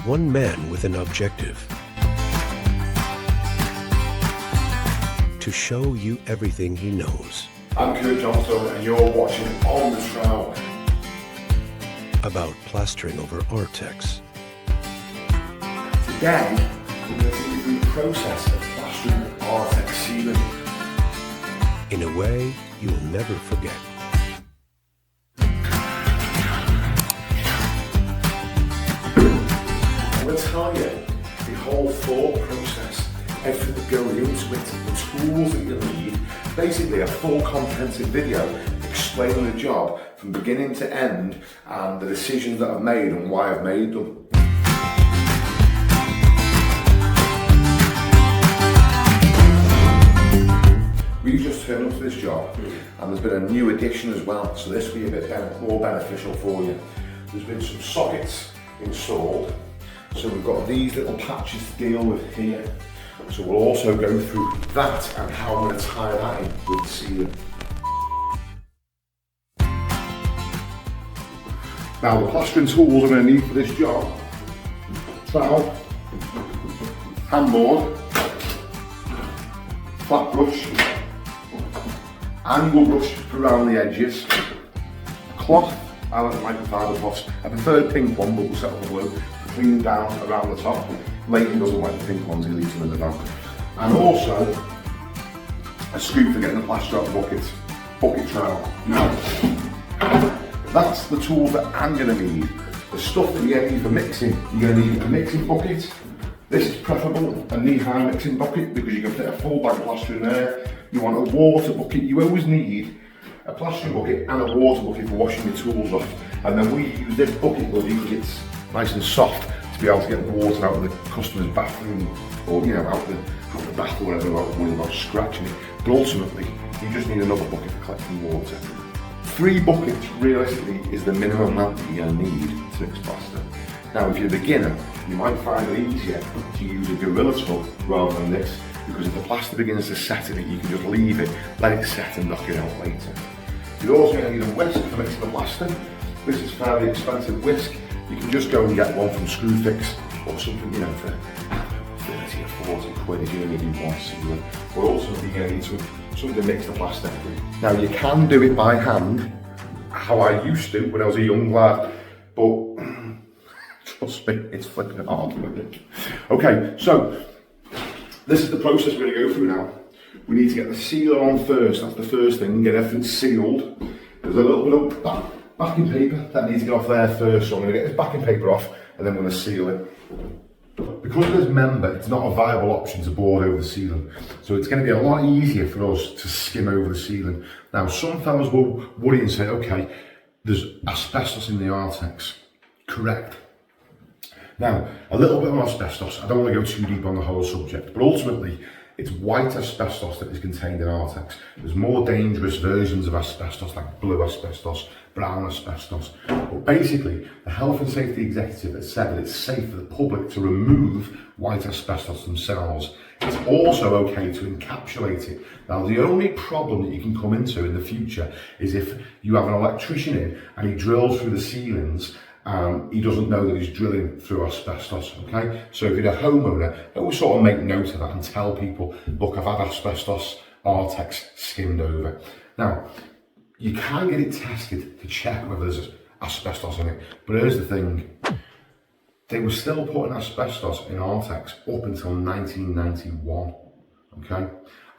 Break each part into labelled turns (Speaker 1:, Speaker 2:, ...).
Speaker 1: one man with an objective: to show you everything he knows
Speaker 2: I'm Kurt Johnstone and you're watching On the Trowel
Speaker 1: about plastering over ARTEX.
Speaker 2: Today, we're going to take you through the process of plastering ARTEX ceiling
Speaker 1: In a way you'll never forget.
Speaker 2: I'm going to tell you the whole thought process, everything that goes into it, the tools that you need, basically a full comprehensive video explaining the job from beginning to end and the decisions that I've made and why I've made them. We've just turned up to this job and there's been a new addition as well, so this will be a bit more beneficial for you. There's been some sockets installed, so we've got these little patches to deal with here. So we'll also go through that and how I'm going to tie that in with the ceiling. Now the plastering tools I'm going to need for this job: trowel, handboard, flat brush, angle brush around the edges, cloth. I like the microfiber cloths. I prefer the pink one, but we'll set up the blue. Clean down around the top. Leighton doesn't like the pink ones, he leaves them in the back. And also a scoop for getting the plaster out of the bucket trowel. Now, that's the tools that I'm going to need. The stuff that you're going to need for mixing, you're going to need a mixing bucket. This is preferable, a knee-high mixing bucket, because you can fit a full bag of plaster in there. You want a water bucket. You always need a plastering bucket and a water bucket for washing your tools off. And then we use this bucket because it's nice and soft to be able to get the water out of the customer's bathroom, or out the bath or whatever, without worrying about scratching it. But ultimately, you just need another bucket for collecting water. 3 buckets realistically is the minimum amount that you're going to need to mix plaster. Now, if you're a beginner, you might find it easier to use a gorilla tub rather than this, because if the plaster begins to set in it, you can just leave it, let it set and knock it out later. You're also going to need a whisk for mixing the plaster. This is a fairly expensive whisk. You can just go and get one from Screwfix or something, for 30 or 40 quid if you only do one ceiling. But also you're going to need something to mix the plaster. Now you can do it by hand, how I used to when I was a young lad, but trust me, it's flipping hard. Okay, so this is the process we're going to go through now. We need to get the sealer on first, that's the first thing, get everything sealed. There's a little bit of backing paper that needs to get off there first, so I'm going to get this backing paper off and then we're going to seal it. Because of this member, it's not a viable option to board over the ceiling, so it's going to be a lot easier for us to skim over the ceiling. Now some fellas will worry and say, okay, there's asbestos in the ARTEX. Correct. Now, a little bit on asbestos, I don't want to go too deep on the whole subject, but ultimately, it's white asbestos that is contained in ARTEX. There's more dangerous versions of asbestos, like blue asbestos, brown asbestos. But basically, the Health and Safety Executive has said that it's safe for the public to remove white asbestos themselves. It's also okay to encapsulate it. Now, the only problem that you can come into in the future is if you have an electrician in and he drills through the ceilings, he doesn't know that he's drilling through asbestos, okay? So if you're a homeowner, always sort of make note of that and tell people, look, I've had asbestos ARTEX skimmed over. Now, you can get it tested to check whether there's asbestos in it, but here's the thing. They were still putting asbestos in ARTEX up until 1991, okay?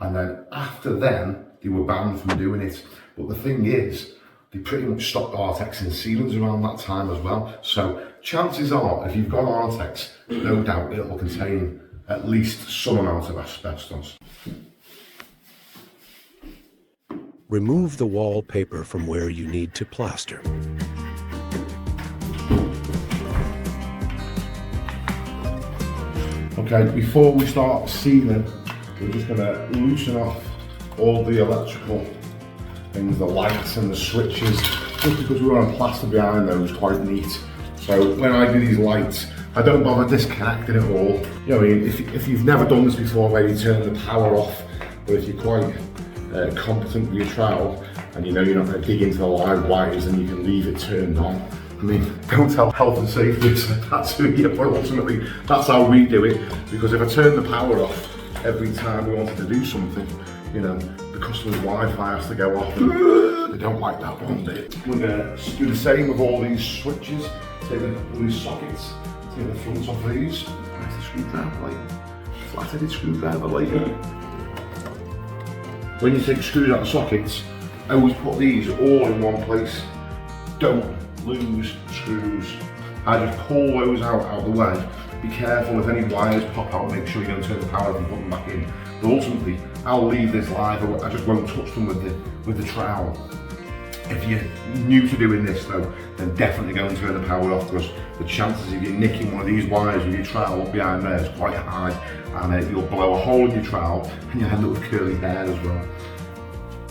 Speaker 2: And then after then, they were banned from doing it. But the thing is, they pretty much stopped ARTEX in ceilings around that time as well. So chances are, if you've got ARTEX, no doubt it will contain at least some amount of asbestos.
Speaker 1: Remove the wallpaper from where you need to plaster.
Speaker 2: Okay, before we start sealing, we're just going to loosen off all the electrical things, the lights and the switches, just because we're on plaster behind those, quite neat. So when I do these lights, I don't bother disconnecting it all. If you've never done this before, maybe turn the power off, but if you're quite competent with your trowel and you know you're not going to dig into the live wires, then you can leave it turned on. I mean, don't tell health and safety that's who you, but ultimately that's how we do it. Because if I turn the power off every time we wanted to do something, you know, the customer's Wi-Fi has to go off. And they don't like that one bit. We're gonna do the same with all these switches. Take these sockets, take the fronts off these. Nice the screwdriver blade. Flat-headed screwdriver blade. When you take screws out of sockets, always put these all in one place. Don't lose screws. I just pull those out of the way. Be careful if any wires pop out, make sure you don't turn the power off and put them back in. But ultimately, I'll leave this live, I just won't touch them with the trowel. If you're new to doing this though, then definitely go and turn the power off, because the chances of you nicking one of these wires with your trowel up behind there is quite high, and you'll blow a hole in your trowel and you'll end up with curly hair as well.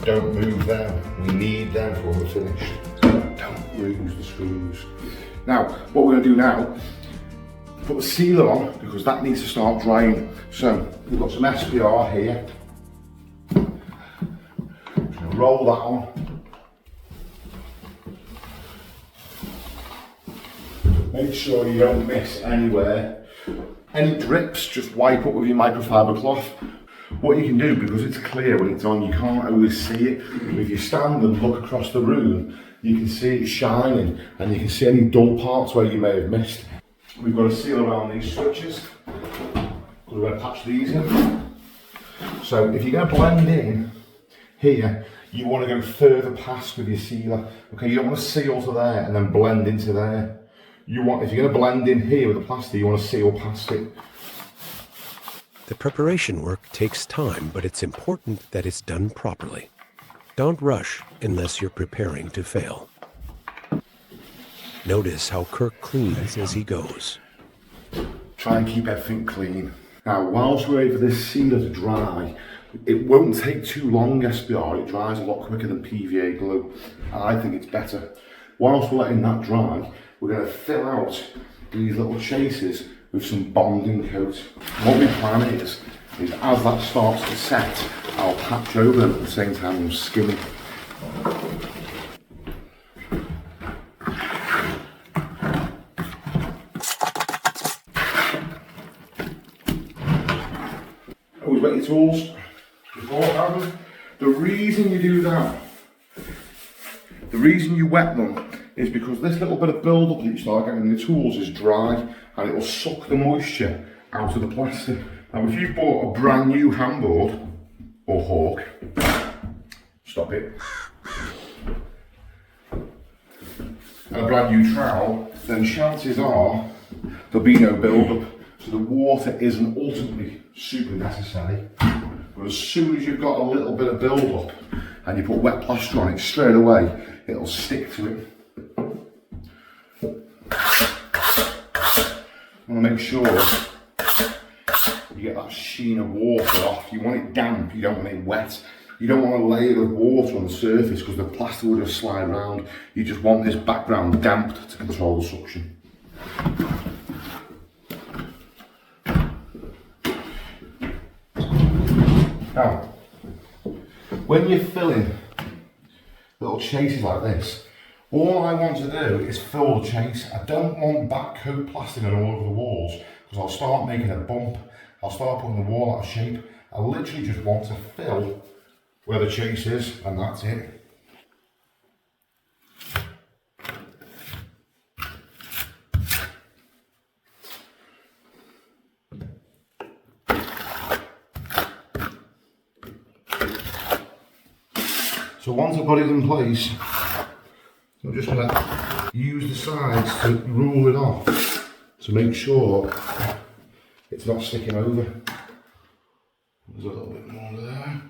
Speaker 2: Don't move them, we need them for when we're finished. Don't lose the screws. Now, what we're going to do now, put the sealer on, because that needs to start drying. So, we've got some SPR here. Just going to roll that on. Make sure you don't miss anywhere. Any drips, just wipe up with your microfiber cloth. What you can do, because it's clear when it's on, you can't always see it. If you stand and look across the room, you can see it shining, and you can see any dull parts where you may have missed. We've got a seal around these switches. We're going to patch these in. So if you're going to blend in here, you want to go further past with your sealer. Okay, you don't want to seal to there and then blend into there. You want, if you're going to blend in here with the plaster, you want to seal past it.
Speaker 1: The preparation work takes time, but it's important that it's done properly. Don't rush unless you're preparing to fail. Notice how Kirk cleans as he goes.
Speaker 2: Try and keep everything clean. Now, whilst we're waiting for this sealer to dry, it won't take too long, SPR. It dries a lot quicker than PVA glue, and I think it's better. Whilst we're letting that dry, we're going to fill out these little chases with some bonding coat. What my plan is as that starts to set, I'll patch over them at the same time I'm skimming. Always wet your tools beforehand. The reason you do that, the reason you wet them, is because this little bit of build-up that you start getting in the tools is dry, and it will suck the moisture out of the plastic. Now, if you bought a brand new handboard or hawk, stop it, and a brand new trowel, then chances are there'll be no build-up, so the water isn't ultimately super necessary. But as soon as you've got a little bit of build-up and you put wet plaster on it, straight away it'll stick to it. You want to make sure you get that sheen of water off. You want it damp, you don't want it wet. You don't want a layer of water on the surface because the plaster will just slide around. You just want this background damped to control the suction. Now, when you're filling little chases like this, all I want to do is fill the chase. I don't want back coat plastering all over the walls, because I'll start making a bump. I'll start putting the wall out of shape. I literally just want to fill where the chase is, and that's it. So once I've got it in place, I'm just going to use the sides to rule it off to make sure it's not sticking over. There's a little bit more there.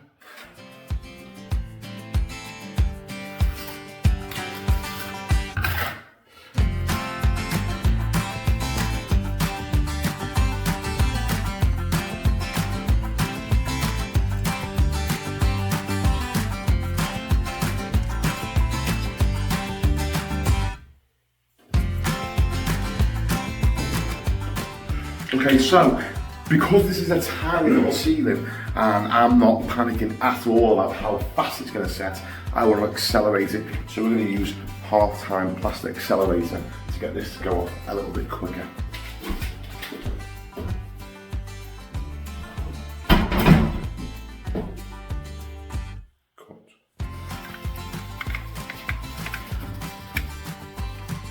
Speaker 2: Okay, so because this is a tiny little ceiling and I'm not panicking at all about how fast it's going to set, I want to accelerate it. So we're going to use half-time plastic accelerator to get this to go off a little bit quicker.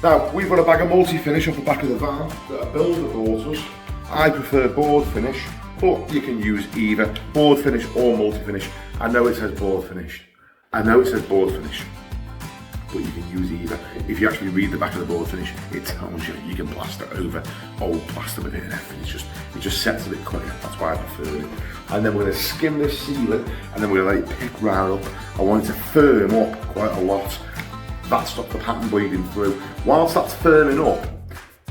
Speaker 2: Now, we've got a bag of multi-finish off the back of the van that a builder bought us. I prefer board finish, but you can use either board finish or multi-finish. I know it says board finish. I know it says board finish, but you can use either. If you actually read the back of the board finish, it tells you can plaster over old plaster with it, and it just sets a bit quicker. That's why I prefer it. And then we're going to skim this ceiling, and then we're going to let it pick round up. I want it to firm up quite a lot. That stops the pattern bleeding through. Whilst that's firming up,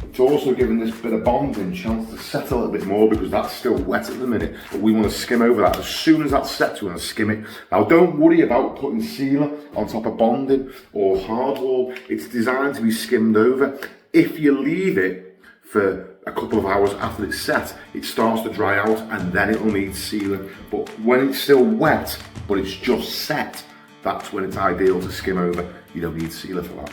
Speaker 2: it's also giving this bit of bonding chance to set a little bit more, because that's still wet at the minute, but we want to skim over that. As soon as that's set, we want to skim it. Now, don't worry about putting sealer on top of bonding or hardwall. It's designed to be skimmed over. If you leave it for a couple of hours after it's set, it starts to dry out and then it will need sealing. But when it's still wet, but it's just set, that's when it's ideal to skim over. You don't need sealer for that.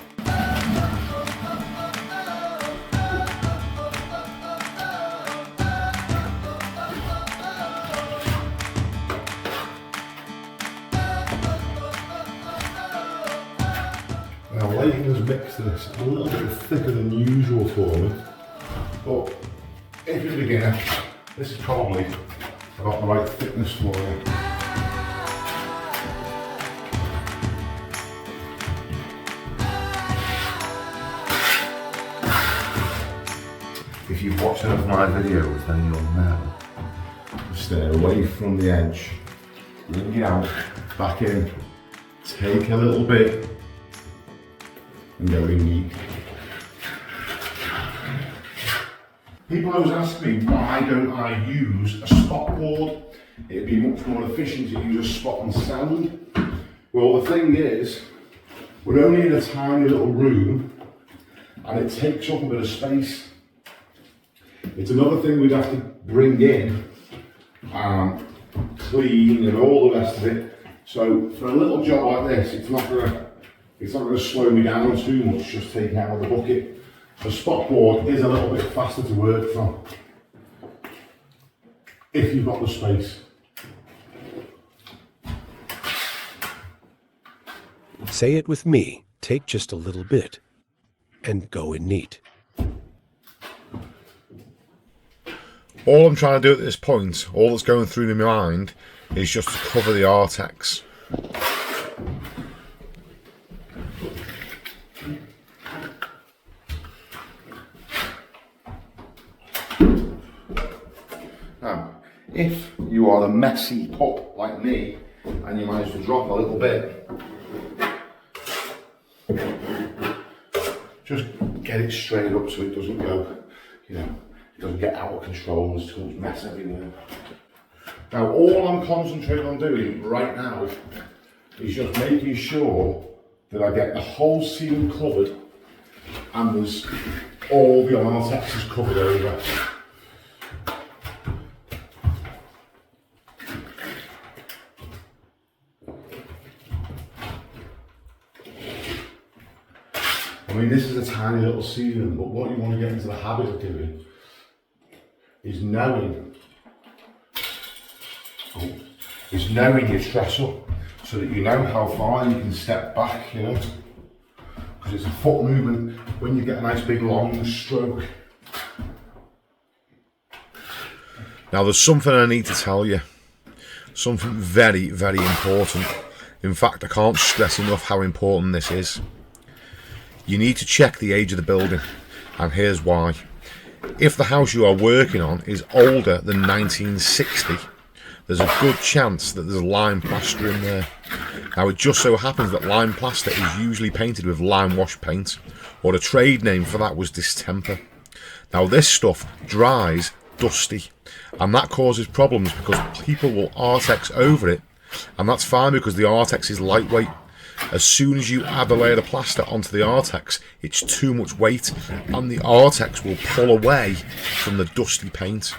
Speaker 2: Now, Leighton has mixed this a little bit thicker than usual for me, but if you're a beginner, this is probably about the right thickness for you. If you've watched enough of my videos, then you'll know to stay away from the edge, bring it out, back in, take a little bit, and go in neat. People always ask me, why don't I use a spot board? It'd be much more efficient to use a spot and sand. Well, the thing is, we're only in a tiny little room, and it takes up a bit of space. It's another thing we'd have to bring in, clean and all the rest of it. So for a little job like this, it's not going to slow me down too much, just taking out of the bucket. The spot board is a little bit faster to work from, if you've got the space.
Speaker 1: Say it with me. Take just a little bit and go in neat.
Speaker 3: All I'm trying to do at this point, all that's going through my mind, is just to cover the ARTEX.
Speaker 2: Now, if you are a messy pup like me, and you manage to drop a little bit, just get it straight up so it doesn't go, it doesn't get out of control. There's too much mess everywhere. Now, all I'm concentrating on doing right now is just making sure that I get the whole ceiling covered and there's all the ARTEX is covered over. I mean, this is a tiny little ceiling, but what you want to get into the habit of doing is knowing your trestle, so that you know how far you can step back, because it's a foot movement when you get a nice big long stroke.
Speaker 3: Now, there's something I need to tell you, something very, very important. In fact, I can't stress enough how important this is. You need to check the age of the building, and here's why. If the house you are working on is older than 1960, there's a good chance that there's lime plaster in there. Now, it just so happens that lime plaster is usually painted with lime wash paint, or a trade name for that was distemper. Now, this stuff dries dusty, and that causes problems because people will ARTEX over it, and that's fine because the ARTEX is lightweight. As soon as you add a layer of plaster onto the ARTEX, it's too much weight, and the ARTEX will pull away from the dusty paint.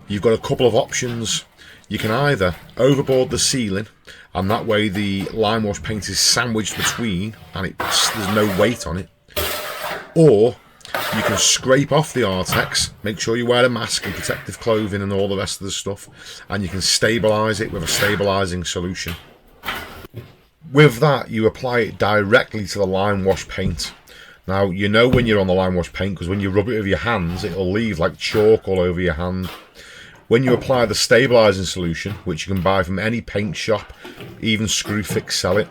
Speaker 3: You've got a couple of options. You can either overboard the ceiling and that way the lime wash paint is sandwiched between and there's no weight on it. Or you can scrape off the ARTEX, make sure you wear a mask and protective clothing and all the rest of the stuff, and you can stabilise it with a stabilising solution. With that, you apply it directly to the lime wash paint. Now, you know when you're on the lime wash paint because when you rub it with your hands, it'll leave like chalk all over your hand. When you apply the stabilising solution, which you can buy from any paint shop, even Screwfix sell it,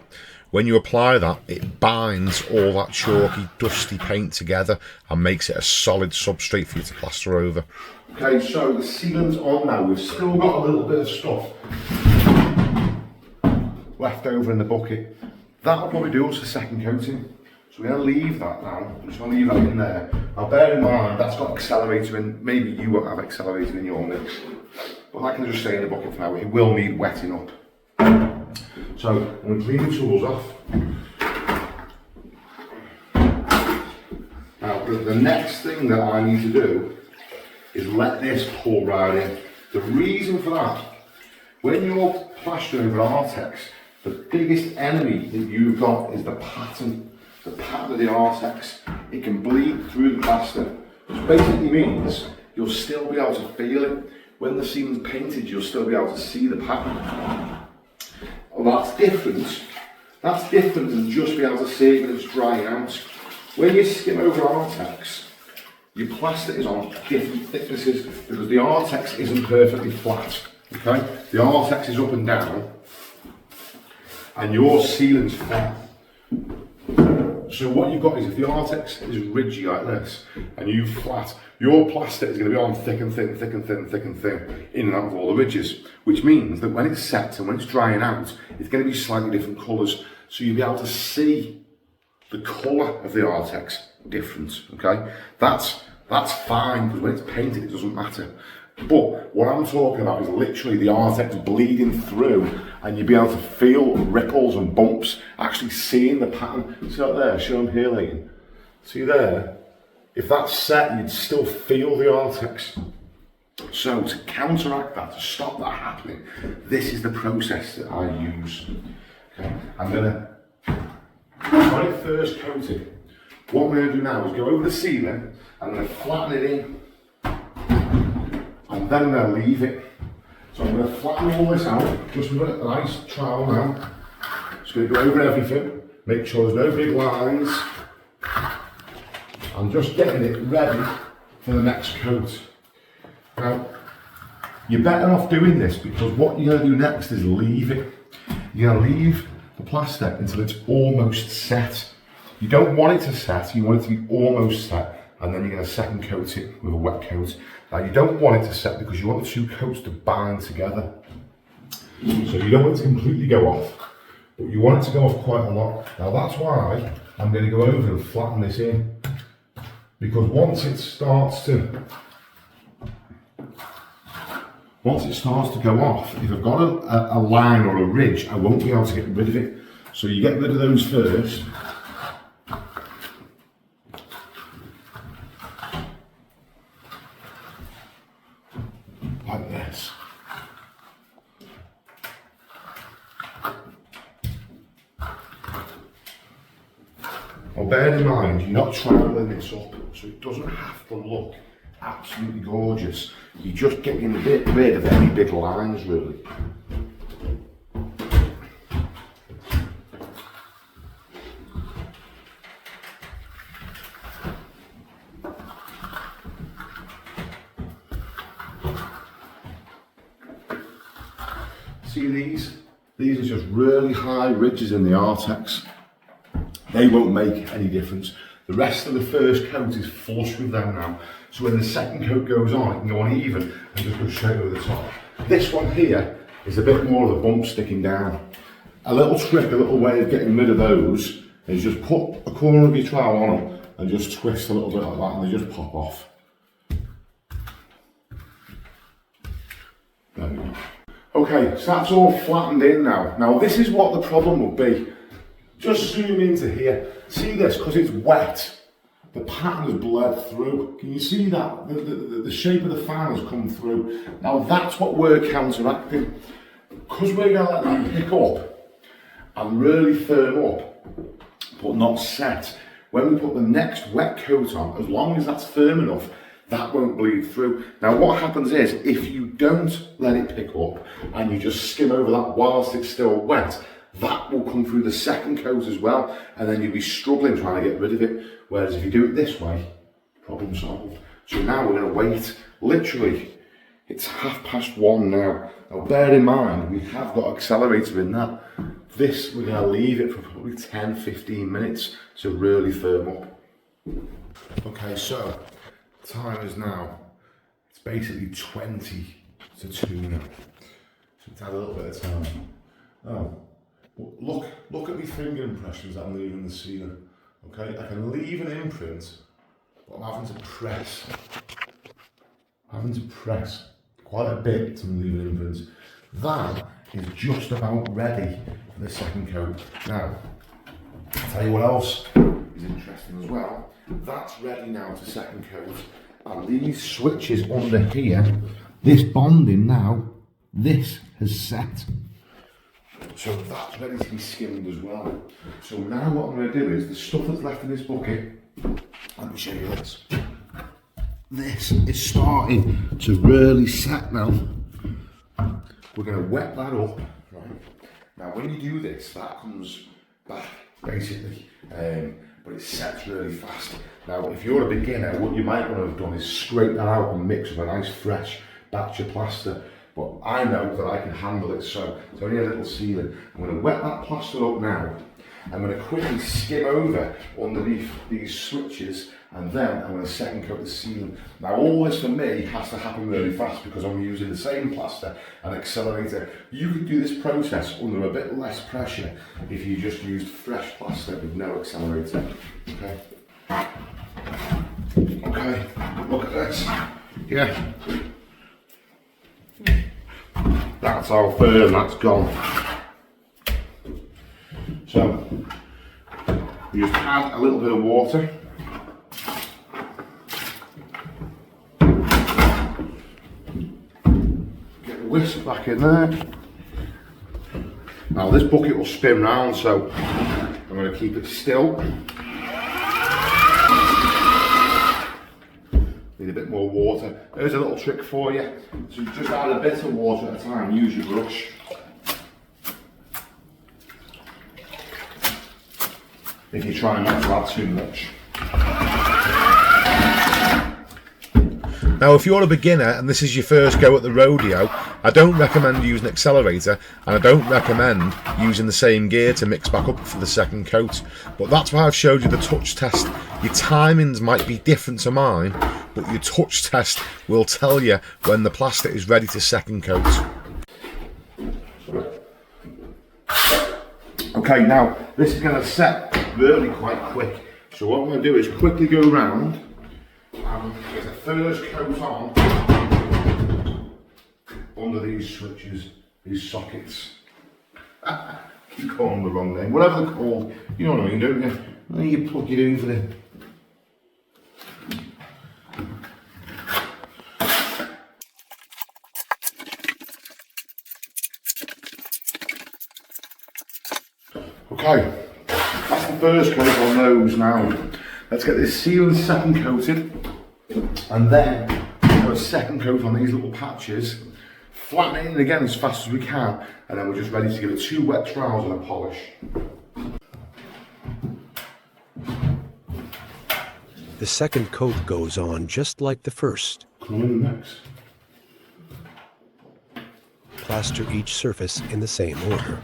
Speaker 3: when you apply that, it binds all that chalky, dusty paint together and makes it a solid substrate for you to plaster over.
Speaker 2: Okay, so the sealant's on now. We've still got a little bit of stuff left over in the bucket. That'll probably do us for second coating. So we're going to leave that now. I'm just going to leave that in there. Now bear in mind, that's got accelerator in. Maybe you won't have accelerator in your mix. But I can just stay in the bucket for now. It will need wetting up. So I'm going to clean the tools off. Now the next thing that I need to do is let this pour right in. The reason for that, when you're plastering over ARTEX, the biggest enemy that you've got is the pattern. The pattern of the ARTEX. It can bleed through the plaster, which basically means you'll still be able to feel it. When the seam's painted, you'll still be able to see the pattern. Well, that's different. That's different than just being able to see it when it's drying out. When you skim over ARTEX, your plaster is on different thicknesses because the ARTEX isn't perfectly flat. Okay, the ARTEX is up and down, and your sealant's flat. So what you've got is if the ARTEX is ridgy like this and you flat, your plastic is going to be on thick and thin, thick and thin, thick and thin, in and out of all the ridges, which means that when it's set and when it's drying out, it's going to be slightly different colours. So you'll be able to see the colour of the ARTEX different, okay? That's fine, because when it's painted it doesn't matter. But what I'm talking about is literally the ARTEX bleeding through and you'll be able to feel ripples and bumps, actually seeing the pattern. See that there, show them here, Leighton. See there? If that's set, you'd still feel the ARTEX. So to counteract that, to stop that happening, this is the process that I use. Okay? I'm gonna, when it first coated, what I'm gonna do now is go over the ceiling, I'm gonna flatten it in, and then I'm going to leave it. So I'm going to flatten all this out, just with a nice trowel now. Just going to go over everything, make sure there's no big lines. I'm just getting it ready for the next coat. Now, you're better off doing this because what you're going to do next is leave it. You're going to leave the plaster until it's almost set. You don't want it to set, you want it to be almost set. And then you're going to second coat it with a wet coat. Now you don't want it to set because you want the two coats to bind together. So you don't want it to completely go off, but you want it to go off quite a lot. Now that's why I'm going to go over and flatten this in. Because once it starts to go off, if I've got a line or a ridge, I won't be able to get rid of it. So you get rid of those first. Like this. Well, bear in mind, you're not troweling this up, so it doesn't have to look absolutely gorgeous. You're just getting rid of any big lines, really. See these? These are just really high ridges in the ARTEX. They won't make any difference. The rest of the first coat is flush with them now. So when the second coat goes on, it can go on even and just go straight over the top. This one here is a bit more of a bump sticking down. A little trick, a little way of getting rid of those is just put a corner of your trowel on them and just twist a little bit like that and they just pop off. There we go. Okay, so that's all flattened in now. Now this is what the problem will be. Just zoom into here. See this, because it's wet, the pattern has bled through. Can you see that? The shape of the fan has come through. Now that's what we're counteracting. because we're going to let that pick up and really firm up, but not set, when we put the next wet coat on, as long as that's firm enough, that won't bleed through. Now what happens is, if you don't let it pick up and you just skim over that whilst it's still wet, that will come through the second coat as well, and then you'll be struggling trying to get rid of it. Whereas if you do it this way, problem solved. So now we're going to wait, literally, it's 1:30 now. Now bear in mind, we have got accelerator in that. This, we're going to leave it for probably 10-15 minutes to really firm up. Okay, so time is now, it's basically 20 to 2 now. So it's had a little bit of time. Oh, look at my finger impressions that I'm leaving the ceiling. Okay, I can leave an imprint, but I'm having to press. Quite a bit to leave an imprint. That is just about ready for the second coat. Now, I'll tell you what else is interesting as well. That's ready now to second coat. And these switches under here, this bonding now, this has set. So that's ready to be skimmed as well. So now what I'm going to do is, the stuff that's left in this bucket, let me show you this. This is starting to really set now. We're going to wet that up, right? Now when you do this, that comes back basically, but it sets really fast. Now if you're a beginner, what you might want to have done is scrape that out and mix with a nice fresh batch of plaster. But I know that I can handle it, so it's only a little sealing. I'm going to wet that plaster up now. I'm going to quickly skim over underneath these switches, and then I'm going to second coat the ceiling. Now all this for me has to happen really fast because I'm using the same plaster and accelerator. You could do this process under a bit less pressure if you just used fresh plaster with no accelerator. Okay. Okay, look at this. Yeah. That's all firm, that's gone. So, we just add a little bit of water. Get the whisk back in there. Now this bucket will spin round, so I'm going to keep it still. Need a bit more water. There's a little trick for you. So you just add a bit of water at a time, use your brush. If you try not to add too much.
Speaker 3: Now if you're a beginner and this is your first go at the rodeo, I don't recommend using accelerator, and I don't recommend using the same gear to mix back up for the second coat. But that's why I've showed you the touch test. Your timings might be different to mine, but your touch test will tell you when the plaster is ready to second coat.
Speaker 2: Okay, now this is going to set really quite quick. So what I'm going to do is quickly go round and get the first coat on under these switches, these sockets. You call them the wrong name, whatever they're called. You know what I mean, don't you? And then you plug it in for it. Okay, that's the first coat on those now. Let's get this ceiling second coated, and then we'll a second coat on these little patches, flatten it in again as fast as we can, and then we're just ready to give it 2 wet trowels and a polish.
Speaker 1: The second coat goes on just like the first.
Speaker 2: Come in next.
Speaker 1: Plaster each surface in the same order.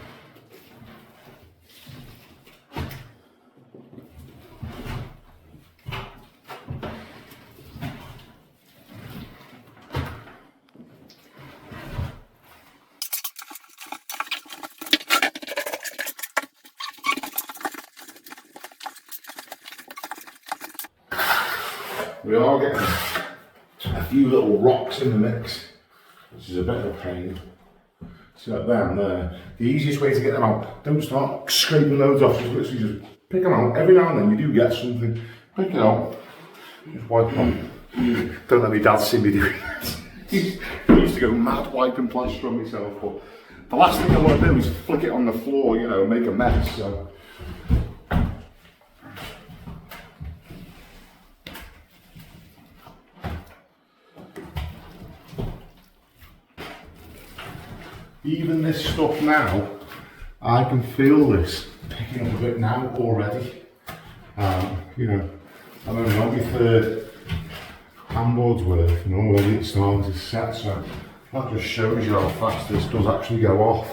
Speaker 2: We are getting a few little rocks in the mix, which is a bit of a pain. See like them there. The easiest way to get them out, don't start scraping loads off, just literally just pick them out. Every now and then you do get something, pick it out, just wipe them off. Don't let me dad see me doing it. He used to go mad wiping plaster on myself, but The last thing I want to do is flick it on the floor, you know, and make a mess. So. Even this stuff now, I can feel this picking up a bit now already. You know, I'm only on my third handboard's worth and already it's starting to set, so that just shows you how fast this does actually go off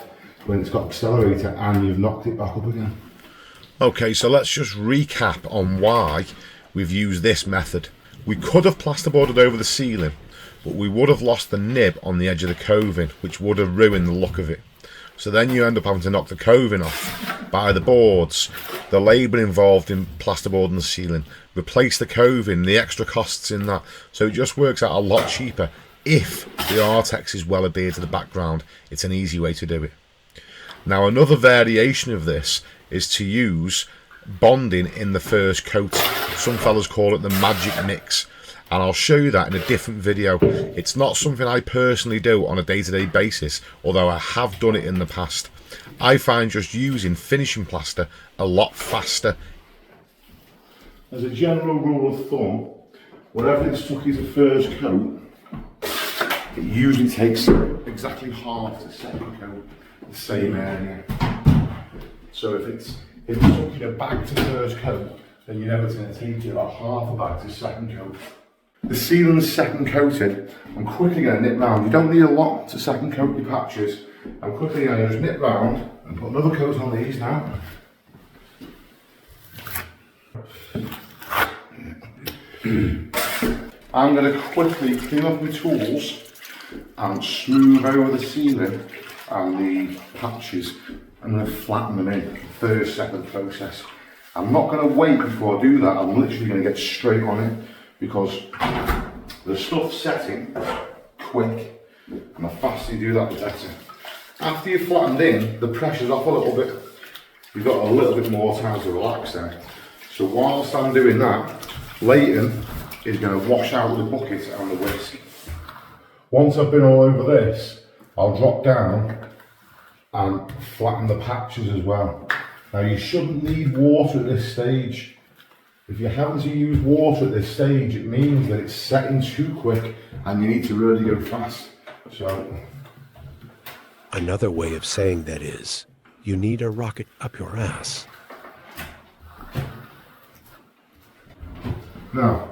Speaker 2: when it's got accelerator and you've knocked it back up again.
Speaker 3: Okay, so let's just recap on why we've used this method. We could have plasterboarded over the ceiling, but we would have lost the nib on the edge of the coving, which would have ruined the look of it. So then you end up having to knock the coving off, buy the boards, the labour involved in plasterboarding the ceiling, replace the coving, the extra costs in that. So it just works out a lot cheaper. If the ARTEX is well adhered to the background, it's an easy way to do it. Now another variation of this is to use bonding in the first coat. Some fellas call it the magic mix, and I'll show you that in a different video. It's not something I personally do on a day-to-day basis, although I have done it in the past. I find just using finishing plaster a lot faster.
Speaker 2: As a general rule of thumb, whatever it's took you to first coat, it usually takes exactly half the second coat, the same area. So if it's took you a bag to first coat, then you know it's going to take you about half a bag to second coat. The ceiling's second coated, I'm quickly going to nip round. You don't need a lot to second coat your patches. I'm quickly going to just nip round and put another coat on these now. I'm going to quickly clean up my tools and smooth over the ceiling and the patches. I'm going to flatten them in, first step of the process. I'm not going to wait before I do that, I'm literally going to get straight on it because the stuff's setting quick and the faster you do that, the better. After you've flattened in, the pressure's off a little bit. You've got a little bit more time to relax there. So whilst I'm doing that, Leighton is going to wash out the bucket and the whisk. Once I've been all over this, I'll drop down and flatten the patches as well. Now you shouldn't need water at this stage. If you're having to use water at this stage, it means that it's setting too quick and you need to really go fast. So,
Speaker 1: Another way of saying that is, you need a rocket up your ass.
Speaker 2: now,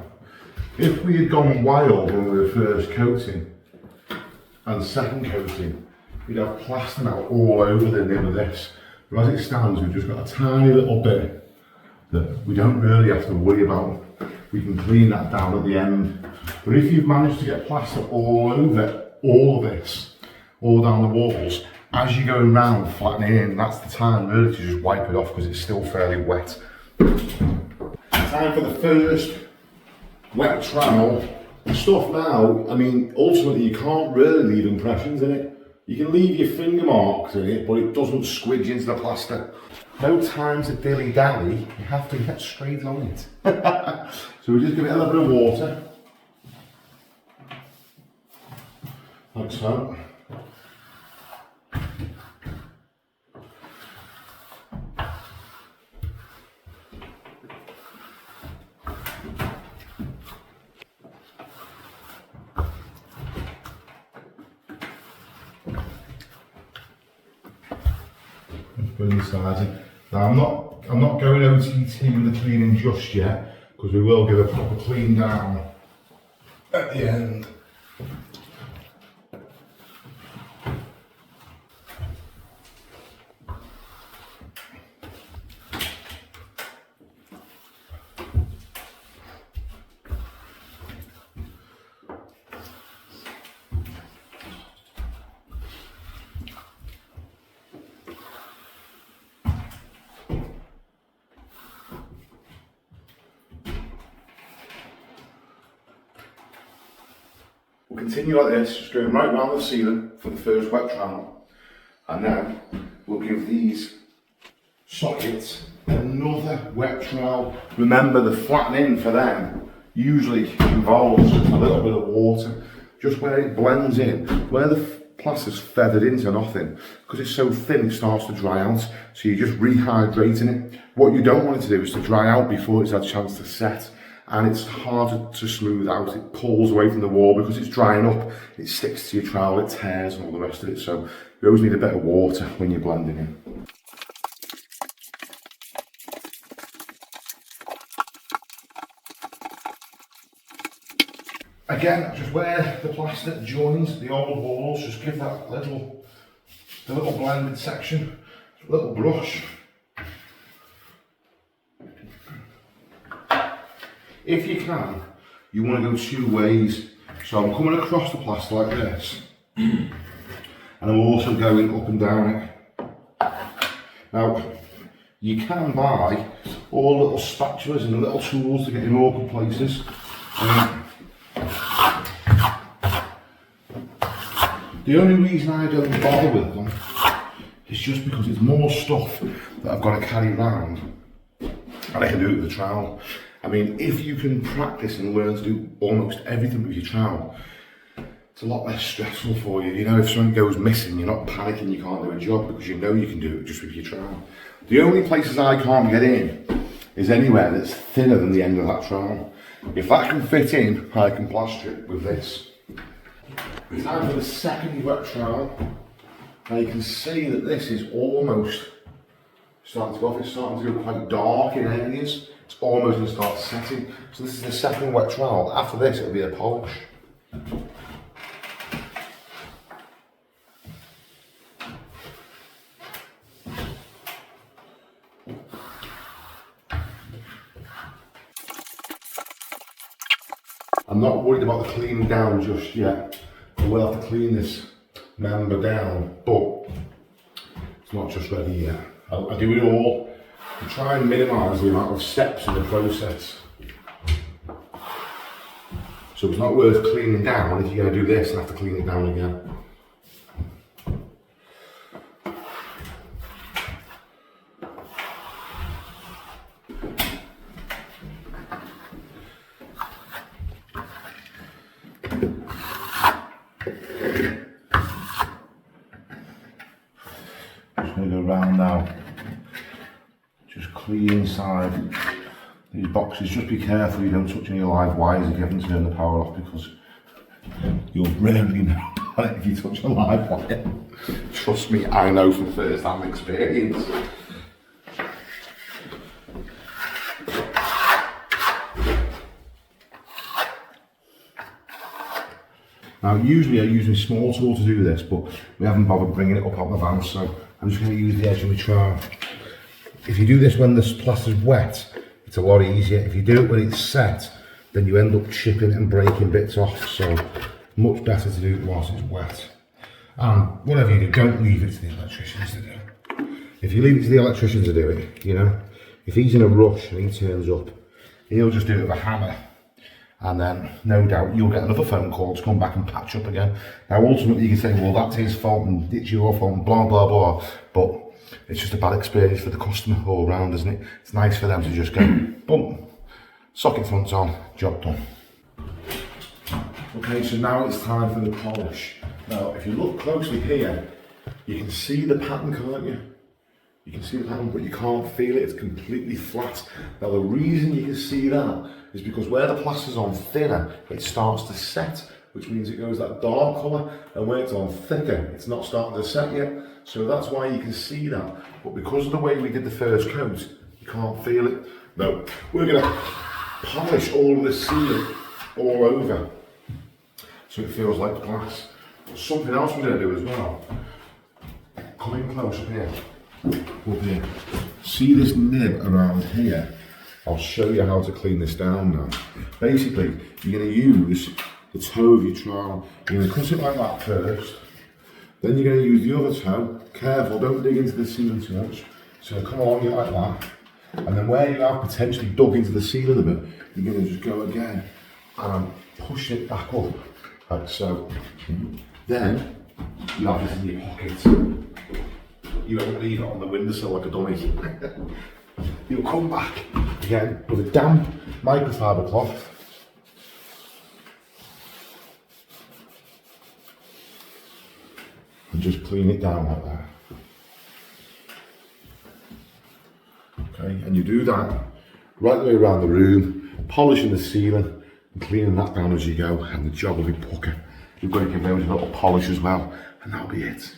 Speaker 2: if we had gone wild when we were first coating and second coating, we'd have plaster now all over the nib of this. But as it stands, we've just got a tiny little bit that we don't really have to worry about. We can clean that down at the end. But if you've managed to get plaster all over all of this, all down the walls, as you're going round flattening in, that's the time really to just wipe it off because it's still fairly wet. Time for the first wet trowel. The stuff now, I mean, ultimately you can't really leave impressions in it. You can leave your finger marks in it, but it doesn't squidge into the plaster. No time to dilly-dally, you have to get straight on it. So we just give it a little bit of water. Like so. Now I'm not going OTT with the cleaning just yet because we will give a proper clean down at the end. We'll continue like this, just going right round the ceiling for the first wet trowel, and then we'll give these sockets another wet trowel. Remember, the flattening for them usually involves a little bit of water, just where it blends in. Where the plaster's feathered into nothing. Because it's so thin, it starts to dry out. So you're just rehydrating it. What you don't want it to do is to dry out before it's had a chance to set. And it's harder to smooth out. It pulls away from the wall because it's drying up. It sticks to your trowel, it tears and all the rest of it. So you always need a bit of water when you're blending in. Again, just where the plaster joins the old walls, just give that little blended section, a little brush. If you can, you want to go two ways. So I'm coming across the plaster like this, and I'm also going up and down it. Now, you can buy all little spatulas and little tools to get in awkward places. The only reason I don't bother with them is just because it's more stuff that I've got to carry around, and I can do it with a trowel. I mean, if you can practice and learn to do almost everything with your trowel, it's a lot less stressful for you. You know, if something goes missing, you're not panicking you can't do a job because you know you can do it just with your trowel. The only places I can't get in is anywhere that's thinner than the end of that trowel. If that can fit in, I can plaster it with this. Time for the second wet trowel. Now you can see that this is almost starting to go off. It's starting to go quite dark in areas. It's almost going to start setting. So this is the second wet trowel. After this, it'll be a polish. I'm not worried about the cleaning down just yet. I will have to clean this member down, but it's not just ready yet. I do it all to try and minimise the amount of steps in the process. So it's not worth cleaning down if you're going to do this and have to clean it down again. Around now, just clean inside these boxes. Just be careful you don't touch any live wires if you haven't turned the power off, because you'll rarely know if you touch a live wire. Trust me, I know from first-hand experience. Now usually I use my small tool to do this, but we haven't bothered bringing it up out the van, so I'm just going to use the edge of my trowel. If you do this when the plaster's wet, it's a lot easier. If you do it when it's set, then you end up chipping and breaking bits off, so much better to do it whilst it's wet. And whatever you do, don't leave it to the electricians to do. If you leave it to the electrician to do it, you know, if he's in a rush and he turns up, he'll just do it with a hammer. And then, no doubt, you'll get another phone call to come back and patch up again. Now, ultimately, you can say, well, that's his fault and it's your fault and blah, blah, blah. But it's just a bad experience for the customer all round, isn't it? It's nice for them to just go, boom, socket fronts on, job done. Okay, so now it's time for the polish. Now, if you look closely here, you can see the pattern, can't you? You can see the pattern, but you can't feel it. It's completely flat. Now, the reason you can see that is because where the plaster's on thinner, it starts to set, which means it goes that dark colour, and where it's on thicker, it's not starting to set yet. So that's why you can see that. But because of the way we did the first coat, you can't feel it. No, we're going to polish all of the ceiling all over, so it feels like glass. But something else we're going to do as well. Come in close up here. Up here. See this nib around here? I'll show you how to clean this down now. Basically, you're going to use the toe of your trowel. You're going to cut it like that first. Then you're going to use the other toe. Careful, don't dig into the ceiling too much. So come along here like that. And then where you have potentially dug into the ceiling a bit, you're going to just go again and push it back up, like so. Then you have this in your pocket. You won't leave it on the windowsill like a dummy. You'll come back again with a damp microfiber cloth. just clean it down like that. Okay, and you do that right the way around the room, polishing the ceiling and cleaning that down as you go, and the job will be pucker. You've got to give those a little polish as well, and that'll be it.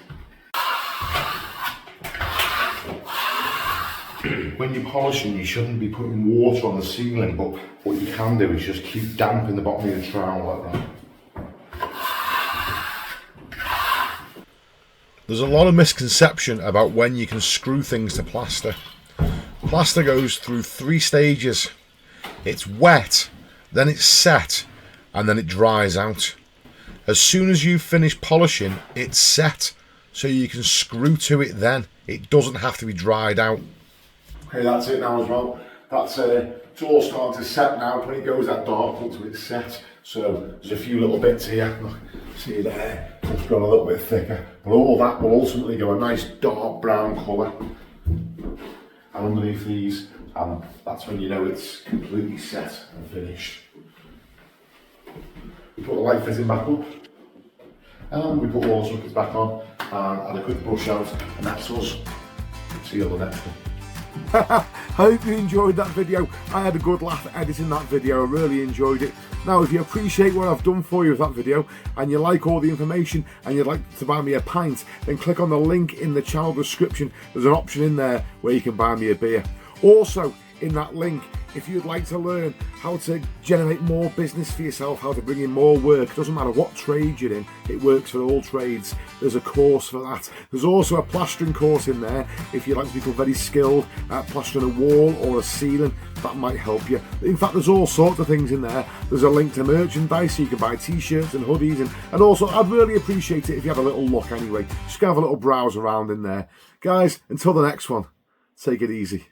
Speaker 2: When you're polishing, you shouldn't be putting water on the ceiling, but what you can do is just keep damp in the bottom of your trowel like that.
Speaker 3: There's a lot of misconception about when you can screw things to plaster. Plaster goes through 3 stages. It's wet, then it's set, and then it dries out. As soon as you finish polishing, it's set, so you can screw to it then. It doesn't have to be dried out.
Speaker 2: Okay, that's it now as well. That's it's all starting to set now. When it goes that dark until it's set. So there's a few little bits here. Look, see there, it's gone a little bit thicker. But all that will ultimately go a nice dark brown colour. And underneath these, and that's when you know it's completely set and finished. We put the light fitting back up, and we put all the sockets back on, and add a quick brush out, and that's us. See you on the next one. I hope you enjoyed that video. I had a good laugh editing that video. I really enjoyed it. Now, if you appreciate what I've done for you with that video, and you like all the information, and you'd like to buy me a pint, then click on the link in the channel description. There's an option in there where you can buy me a beer. Also, in that link, if you'd like to learn how to generate more business for yourself, how to bring in more work, doesn't matter what trade you're in, it works for all trades. There's a course for that. There's also a plastering course in there if you'd like to become very skilled at plastering a wall or a ceiling. That might help you. In fact, there's all sorts of things in there. There's a link to merchandise, so you can buy t-shirts and hoodies, and also I'd really appreciate it if you have a little look anyway. Just have a little browse around in there. Guys, until the next one, take it easy.